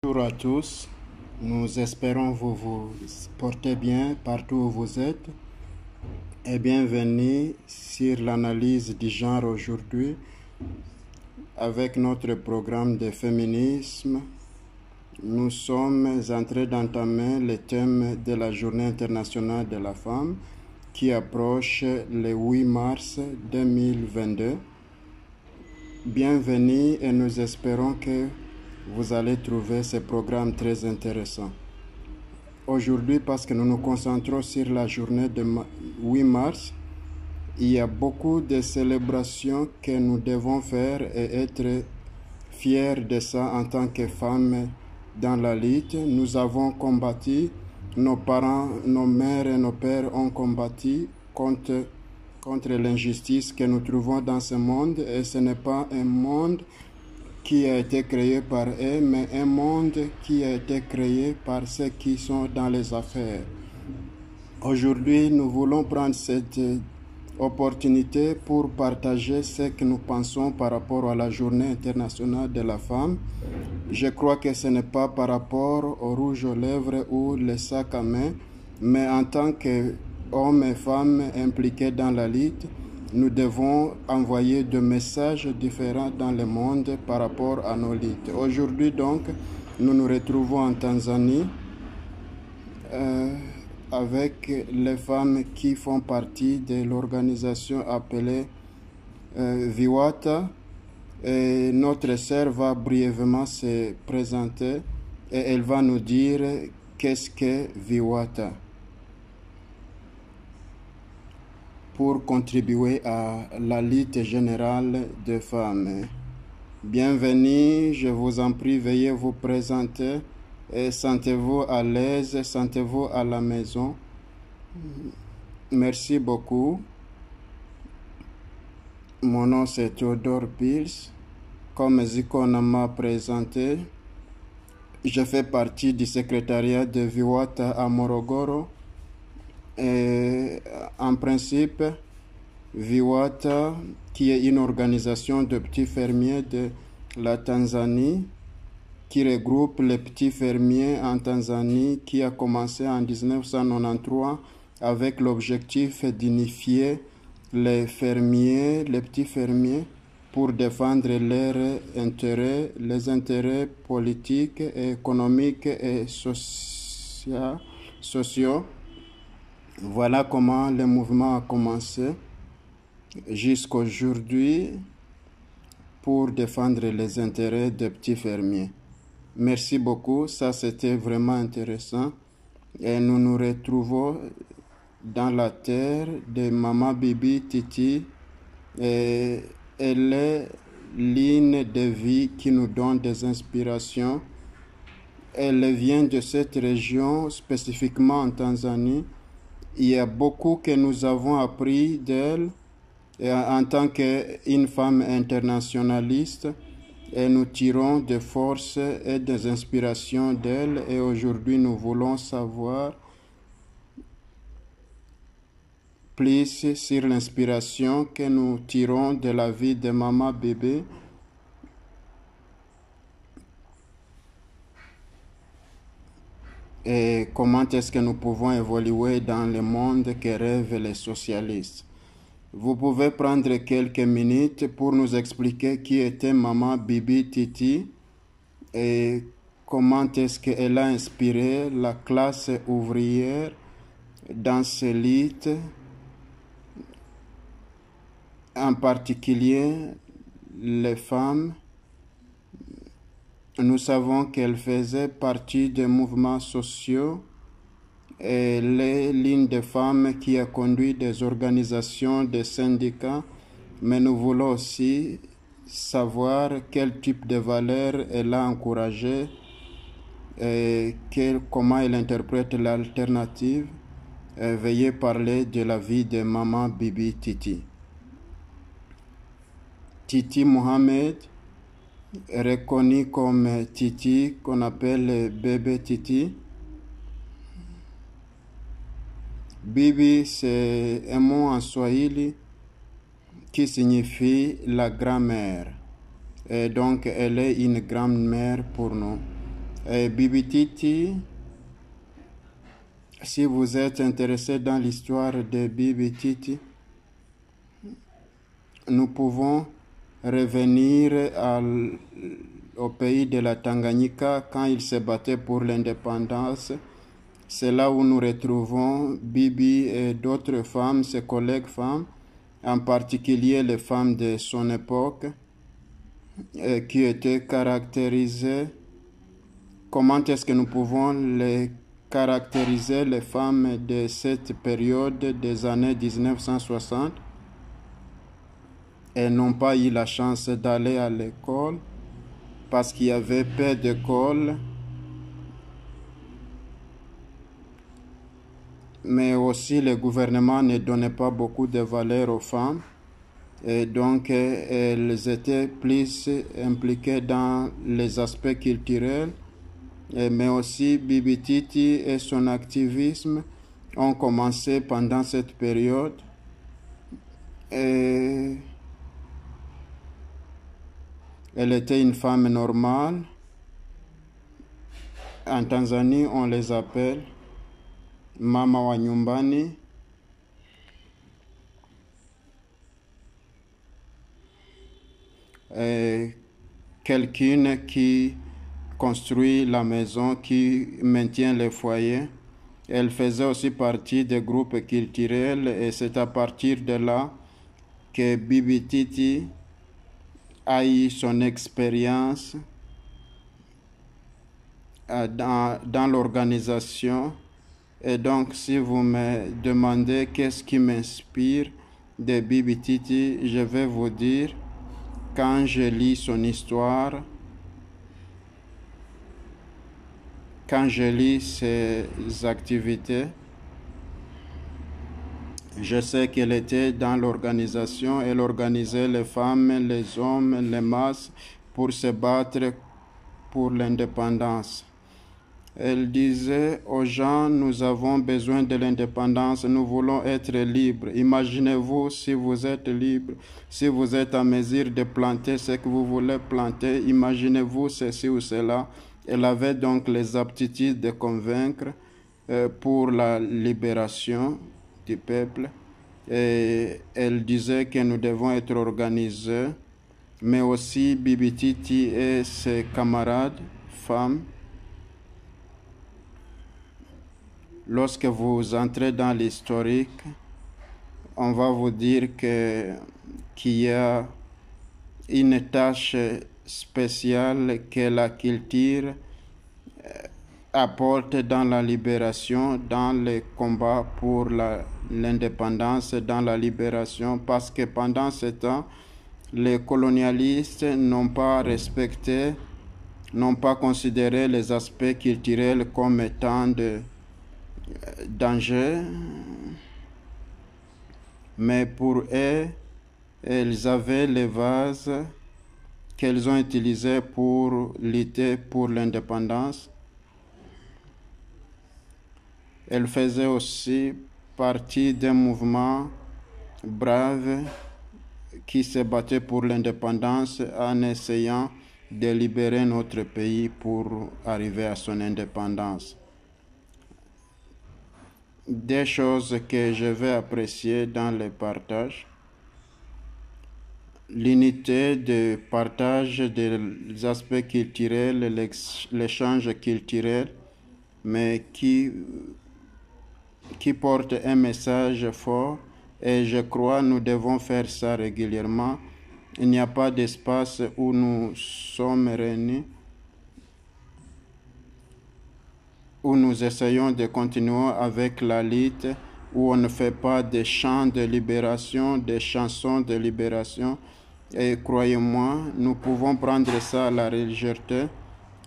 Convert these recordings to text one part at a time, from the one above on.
Bonjour à tous, nous espérons vous portez bien partout où vous êtes et bienvenue sur l'analyse du genre aujourd'hui avec notre programme de féminisme. Nous sommes en train d'entamer le thème de la Journée internationale de la femme qui approche le 8 mars 2022. Bienvenue et nous espérons que vous allez trouver ce programme très intéressant. Aujourd'hui, parce que nous nous concentrons sur la journée de 8 mars, il y a beaucoup de célébrations que nous devons faire et être fiers de ça en tant que femmes dans la lutte. Nous avons combattu, nos parents, nos mères et nos pères ont combattu contre l'injustice que nous trouvons dans ce monde, et ce n'est pas un monde qui a été créé par eux, mais un monde qui a été créé par ceux qui sont dans les affaires. Aujourd'hui, nous voulons prendre cette opportunité pour partager ce que nous pensons par rapport à la Journée internationale de la femme. Je crois que ce n'est pas par rapport au rouge aux lèvres ou le sac à main, mais en tant qu'hommes et femmes impliqués dans la lutte, nous devons envoyer des messages différents dans le monde par rapport à nos luttes. Aujourd'hui donc, nous nous retrouvons en Tanzanie avec les femmes qui font partie de l'organisation appelée Viwata. Et notre sœur va brièvement se présenter et elle va nous dire qu'est-ce que Viwata, pour contribuer à la lutte générale des femmes. Bienvenue, je vous en prie, veuillez vous présenter et sentez-vous à l'aise, sentez-vous à la maison. Merci beaucoup. Mon nom c'est Theodore Pils. Comme Zikona m'a présenté, je fais partie du secrétariat de Viwata à Morogoro. Et en principe, Viwata, qui est une organisation de petits fermiers de la Tanzanie, qui regroupe les petits fermiers en Tanzanie, qui a commencé en 1993 avec l'objectif d'unifier les petits fermiers, pour défendre leurs intérêts, les intérêts politiques, économiques et sociaux. Voilà comment le mouvement a commencé jusqu'à aujourd'hui pour défendre les intérêts des petits fermiers. Merci beaucoup, ça c'était vraiment intéressant. Et nous nous retrouvons dans la terre de Maman Bibi Titi. Et elle est l'une de vie qui nous donne des inspirations. Elle vient de cette région, spécifiquement en Tanzanie. Il y a beaucoup que nous avons appris d'elle en tant qu'une femme internationaliste, et nous tirons des forces et des inspirations d'elle. Et aujourd'hui, nous voulons savoir plus sur l'inspiration que nous tirons de la vie de Maman Bébé. Et comment est-ce que nous pouvons évoluer dans le monde que rêvent les socialistes. Vous pouvez prendre quelques minutes pour nous expliquer qui était Maman Bibi Titi et comment est-ce qu'elle a inspiré la classe ouvrière dans ces luttes, en particulier les femmes. Nous savons qu'elle faisait partie des mouvements sociaux et les lignes de femmes qui a conduit des organisations, des syndicats, mais nous voulons aussi savoir quel type de valeurs elle a encouragé et comment elle interprète l'alternative. Veuillez parler de la vie de Maman Bibi Titi. Titi Mohamed, reconnu comme Titi, qu'on appelle bébé Titi. Bibi, c'est un mot en Swahili qui signifie la grand-mère. Et donc, elle est une grand-mère pour nous. Bibi Titi, si vous êtes intéressé dans l'histoire de Bibi Titi, nous pouvons revenir au pays de la Tanganyika quand il se battait pour l'indépendance. C'est là où nous retrouvons Bibi et d'autres femmes, ses collègues femmes, en particulier les femmes de son époque, qui étaient caractérisées. Comment est-ce que nous pouvons les caractériser, les femmes de cette période des années 1960? Elles n'ont pas eu la chance d'aller à l'école parce qu'il y avait peu d'écoles, mais aussi le gouvernement ne donnait pas beaucoup de valeur aux femmes, et donc elles étaient plus impliquées dans les aspects culturels, mais aussi Bibi Titi et son activisme ont commencé pendant cette période. Et elle était une femme normale. En Tanzanie, on les appelle Mama wa nyumbani. Quelqu'un qui construit la maison, qui maintient le foyer. Elle faisait aussi partie des groupes culturels et c'est à partir de là que Bibi Titi a eu son expérience dans l'organisation. Et donc, si vous me demandez qu'est-ce qui m'inspire de Bibi Titi, je vais vous dire, quand je lis son histoire, quand je lis ses activités, je sais qu'elle était dans l'organisation. Elle organisait les femmes, les hommes, les masses pour se battre pour l'indépendance. Elle disait aux gens, nous avons besoin de l'indépendance, nous voulons être libres. Imaginez-vous si vous êtes libre, si vous êtes en mesure de planter ce que vous voulez planter, imaginez-vous ceci ou cela. Elle avait donc les aptitudes de convaincre pour la libération du peuple. Et elle disait que nous devons être organisés, mais aussi Bibi Titi et ses camarades femmes. Lorsque vous entrez dans l'historique, on va vous dire qu'il y a une tâche spéciale que la culture apporte dans la libération, dans les combats pour l'indépendance, dans la libération, parce que pendant ce temps, les colonialistes n'ont pas respecté, n'ont pas considéré les aspects culturels comme étant de danger, mais pour eux, ils avaient les vases qu'elles ont utilisés pour lutter pour l'indépendance. Elles faisaient aussi partie d'un mouvement brave qui se battait pour l'indépendance en essayant de libérer notre pays pour arriver à son indépendance. Des choses que je vais apprécier dans le partage. L'unité de partage des aspects culturels, l'échange culturel, mais qui porte un message fort, et je crois que nous devons faire ça régulièrement. Il n'y a pas d'espace où nous sommes réunis, où nous essayons de continuer avec la lutte, où on ne fait pas des chants de libération, des chansons de libération. Et croyez-moi, nous pouvons prendre ça à la légèreté,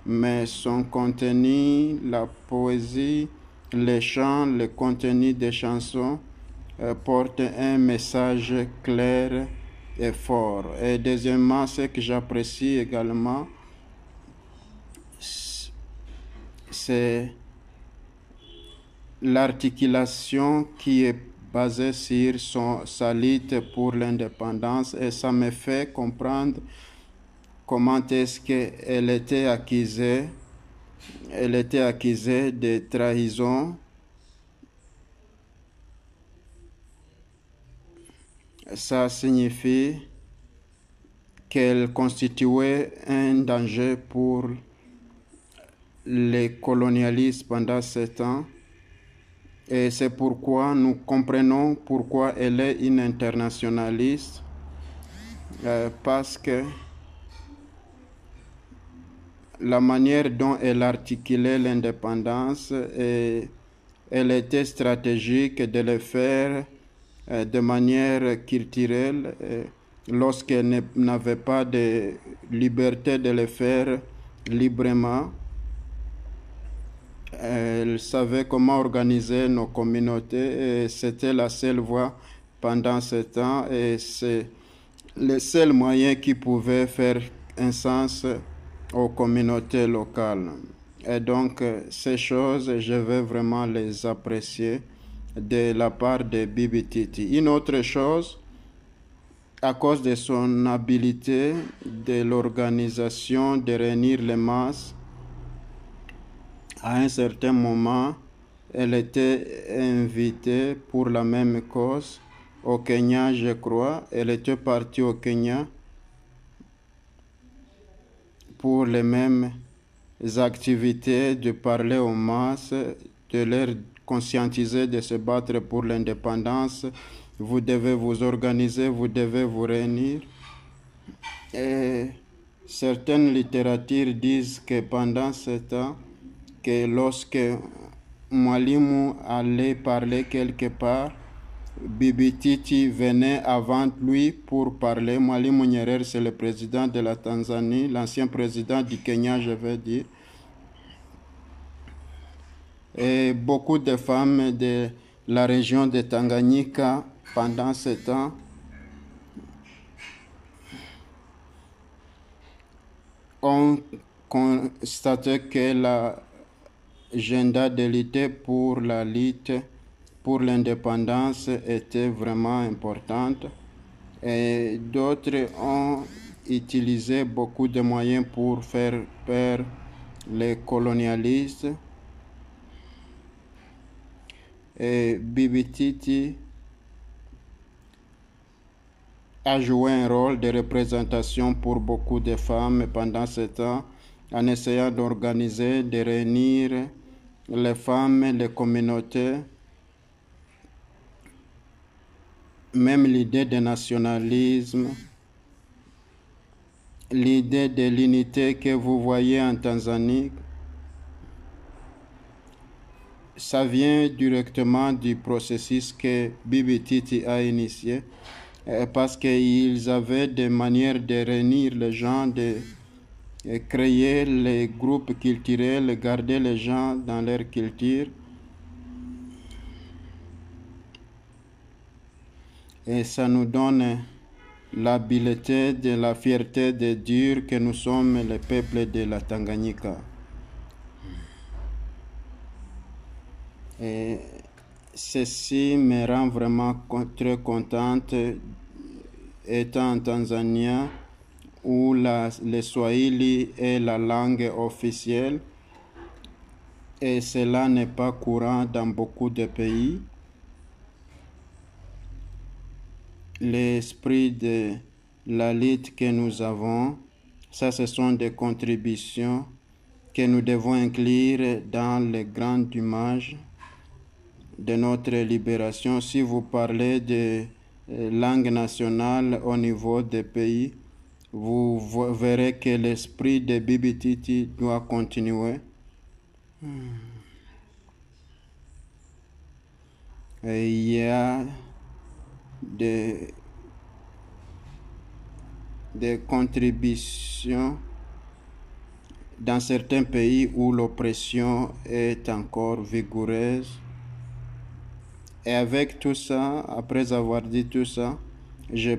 mais son contenu, la poésie, les chants, le contenu des chansons portent un message clair et fort. Et deuxièmement, ce que j'apprécie également, c'est l'articulation qui est basée sur sa lutte pour l'indépendance, et ça me fait comprendre comment est-ce qu'elle était accusée Elle était accusée de trahison. Ça signifie qu'elle constituait un danger pour les colonialistes pendant 7 ans. Et c'est pourquoi nous comprenons pourquoi elle est une internationaliste, parce que la manière dont elle articulait l'indépendance, elle était stratégique de le faire de manière culturelle, lorsqu'elle n'avait pas de liberté de le faire librement. Elle savait comment organiser nos communautés et c'était la seule voie pendant ce temps et c'est le seul moyen qui pouvait faire un sens aux communautés locales. Et donc, ces choses, je vais vraiment les apprécier de la part de Bibi Titi. Une autre chose, à cause de son habileté de l'organisation de réunir les masses, à un certain moment, elle était invitée pour la même cause au Kenya, je crois. Elle était partie au Kenya pour les mêmes activités, de parler aux masses, de leur conscientiser de se battre pour l'indépendance. Vous devez vous organiser, vous devez vous réunir. Et certaines littératures disent que pendant ce temps, que lorsque Mwalimu allait parler quelque part, Bibi Titi venait avant lui pour parler. Mwalimu Nyerere, c'est le président de la Tanzanie, l'ancien président du Kenya, je veux dire. Et beaucoup de femmes de la région de Tanganyika, pendant ce temps, ont constaté que l'agenda de lutte pour la lutte pour l'indépendance était vraiment importante et d'autres ont utilisé beaucoup de moyens pour faire peur les colonialistes. Et Bibi Titi a joué un rôle de représentation pour beaucoup de femmes pendant ce temps en essayant d'organiser, de réunir les femmes, les communautés. Même l'idée de nationalisme, l'idée de l'unité que vous voyez en Tanzanie, ça vient directement du processus que Bibi Titi a initié, parce qu'ils avaient des manières de réunir les gens, de créer les groupes culturels, garder les gens dans leur culture. Et ça nous donne l'habileté, de la fierté de dire que nous sommes le peuple de la Tanganyika. Et ceci me rend vraiment très contente, étant en Tanzanie, où le Swahili est la langue officielle, et cela n'est pas courant dans beaucoup de pays. L'esprit de la lutte que nous avons, ça ce sont des contributions que nous devons inclure dans les grandes images de notre libération. Si vous parlez de langue nationale au niveau des pays, vous verrez que l'esprit de Bibi Titi doit continuer. Et il y a des contributions dans certains pays où l'oppression est encore vigoureuse. Et avec tout ça, après avoir dit tout ça, je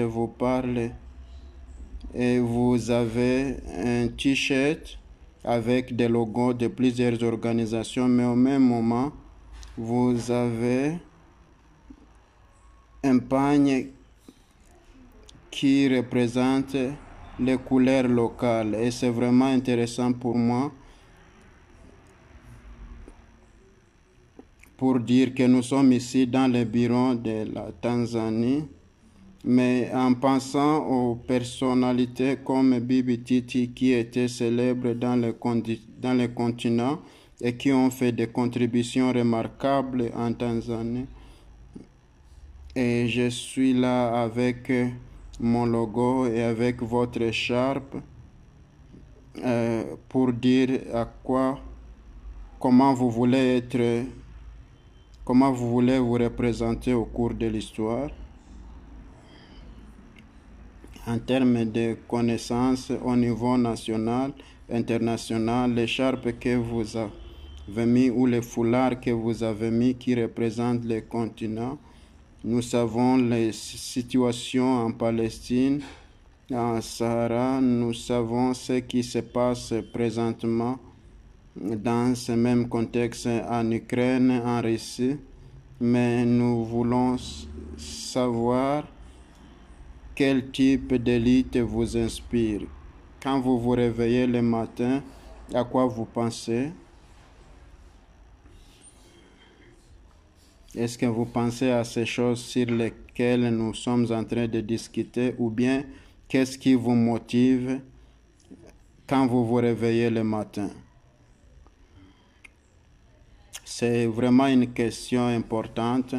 vous parle, et vous avez un t-shirt avec des logos de plusieurs organisations, mais au même moment, vous avez un pagne qui représente les couleurs locales. Et c'est vraiment intéressant pour moi pour dire que nous sommes ici dans les bureaux de la Tanzanie, mais en pensant aux personnalités comme Bibi Titi qui étaient célèbres dans les continents et qui ont fait des contributions remarquables en Tanzanie. Et je suis là avec mon logo et avec votre écharpe pour dire comment vous voulez vous représenter au cours de l'histoire. En termes de connaissances au niveau national, international, l'écharpe que vous avez mis ou les foulards que vous avez mis qui représentent les continents. Nous savons les situations en Palestine, en Sahara, nous savons ce qui se passe présentement dans ce même contexte en Ukraine, en Russie, mais nous voulons savoir quel type d'élite vous inspire. Quand vous vous réveillez le matin, à quoi vous pensez? Est-ce que vous pensez à ces choses sur lesquelles nous sommes en train de discuter ou bien qu'est-ce qui vous motive quand vous vous réveillez le matin? C'est vraiment une question importante.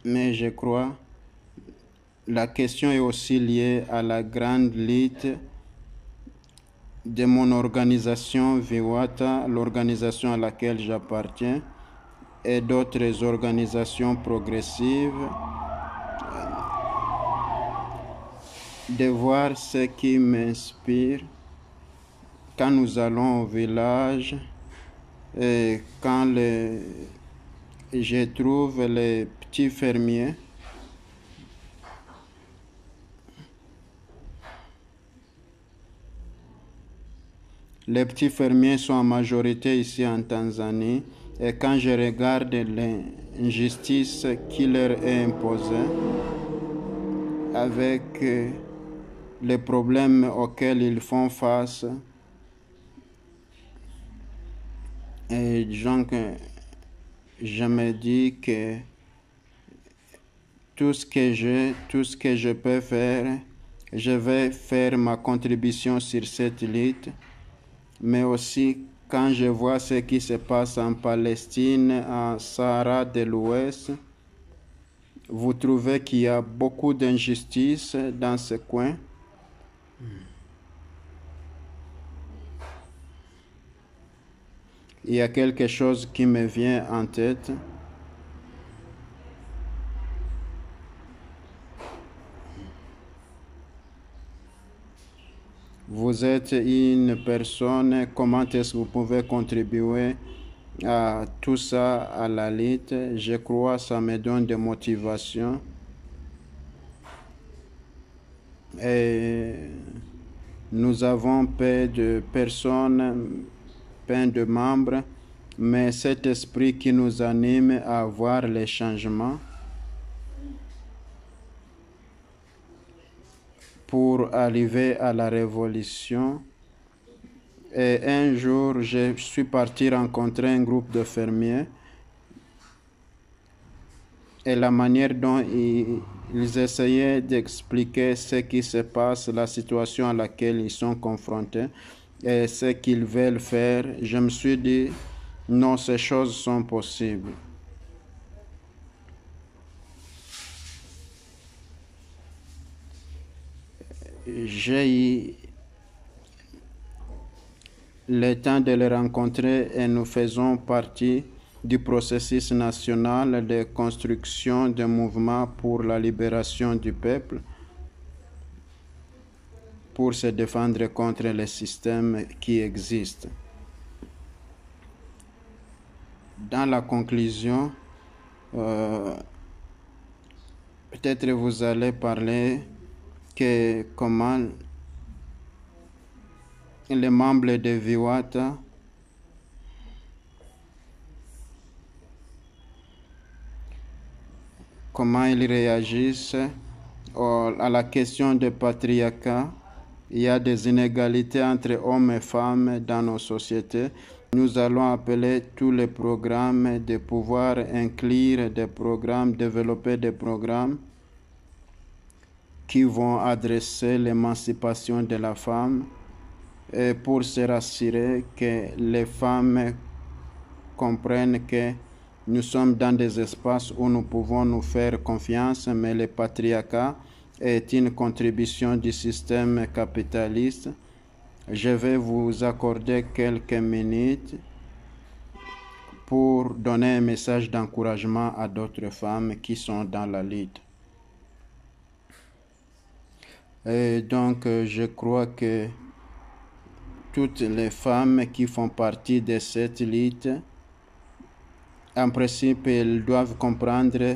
Mais je crois la question est aussi liée à la grande lutte de mon organisation Viwata, l'organisation à laquelle j'appartiens, et d'autres organisations progressives, de voir ce qui m'inspire quand nous allons au village et quand je trouve les petits fermiers. Les petits fermiers sont en majorité ici en Tanzanie et quand je regarde l'injustice qui leur est imposée avec les problèmes auxquels ils font face, et donc je me dis que tout ce que je peux faire, je vais faire ma contribution sur cette lutte. Mais aussi quand je vois ce qui se passe en Palestine, en Sahara de l'Ouest, vous trouvez qu'il y a beaucoup d'injustice dans ce coin. Il y a quelque chose qui me vient en tête. Vous êtes une personne, comment est-ce que vous pouvez contribuer à tout ça, à la lutte? Je crois que ça me donne des motivations. Et nous avons peu de personnes, peu de membres, mais cet esprit qui nous anime à voir les changements pour arriver à la révolution. Et un jour, je suis parti rencontrer un groupe de fermiers et la manière dont ils essayaient d'expliquer ce qui se passe, la situation à laquelle ils sont confrontés et ce qu'ils veulent faire, je me suis dit, non, ces choses sont possibles. J'ai eu le temps de les rencontrer et nous faisons partie du processus national de construction d'un mouvement pour la libération du peuple, pour se défendre contre les systèmes qui existent. Dans la conclusion, peut-être vous allez parler que comment les membres de Viwata comment ils réagissent à la question du patriarcat. Il y a des inégalités entre hommes et femmes dans nos sociétés Nous allons appeler tous les programmes de pouvoir inclure des programmes, développer des programmes qui vont adresser l'émancipation de la femme et pour se rassurer que les femmes comprennent que nous sommes dans des espaces où nous pouvons nous faire confiance, mais le patriarcat est une contribution du système capitaliste. Je vais vous accorder quelques minutes pour donner un message d'encouragement à d'autres femmes qui sont dans la lutte. Et donc, je crois que toutes les femmes qui font partie de cette lutte, en principe, elles doivent comprendre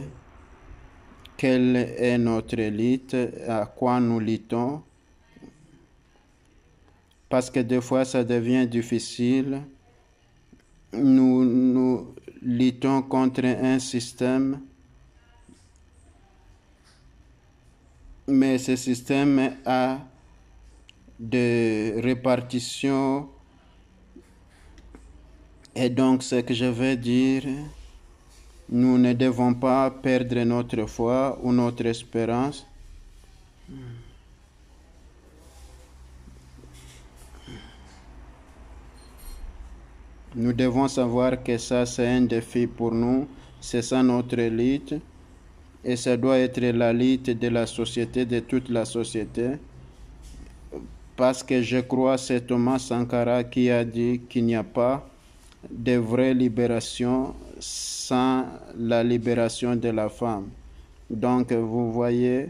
quelle est notre lutte, à quoi nous luttons, parce que des fois ça devient difficile. Nous luttons contre un système, mais ce système a de répartition. Et donc, ce que je veux dire, nous ne devons pas perdre notre foi ou notre espérance. Nous devons savoir que ça, c'est un défi pour nous. C'est ça notre lutte. Et ça doit être la lutte de la société, de toute la société. Parce que je crois c'est Thomas Sankara qui a dit qu'il n'y a pas de vraie libération sans la libération de la femme. Donc vous voyez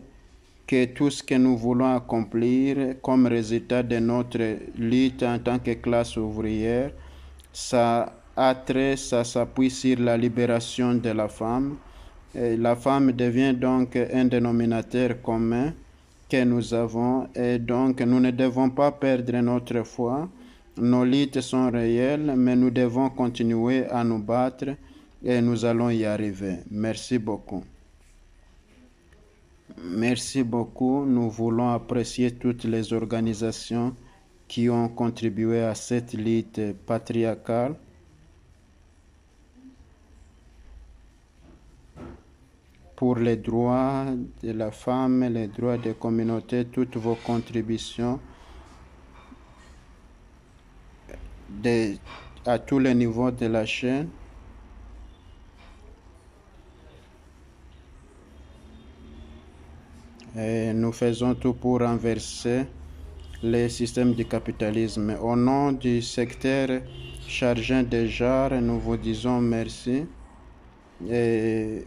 que tout ce que nous voulons accomplir comme résultat de notre lutte en tant que classe ouvrière, ça s'appuie sur la libération de la femme. Et la femme devient donc un dénominateur commun que nous avons, et donc nous ne devons pas perdre notre foi. Nos luttes sont réelles, mais nous devons continuer à nous battre et nous allons y arriver. Merci beaucoup. Merci beaucoup. Nous voulons apprécier toutes les organisations qui ont contribué à cette lutte patriarcale. Pour les droits de la femme, les droits des communautés, toutes vos contributions à tous les niveaux de la chaîne. Et nous faisons tout pour renverser les systèmes du capitalisme. Au nom du secteur chargé des genres, nous vous disons merci. Et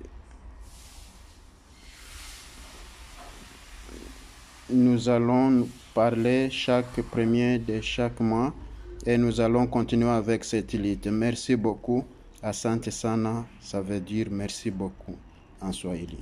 nous allons parler chaque premier de chaque mois et nous allons continuer avec cette lutte. Merci beaucoup. Asante sana, ça veut dire merci beaucoup en Swahili.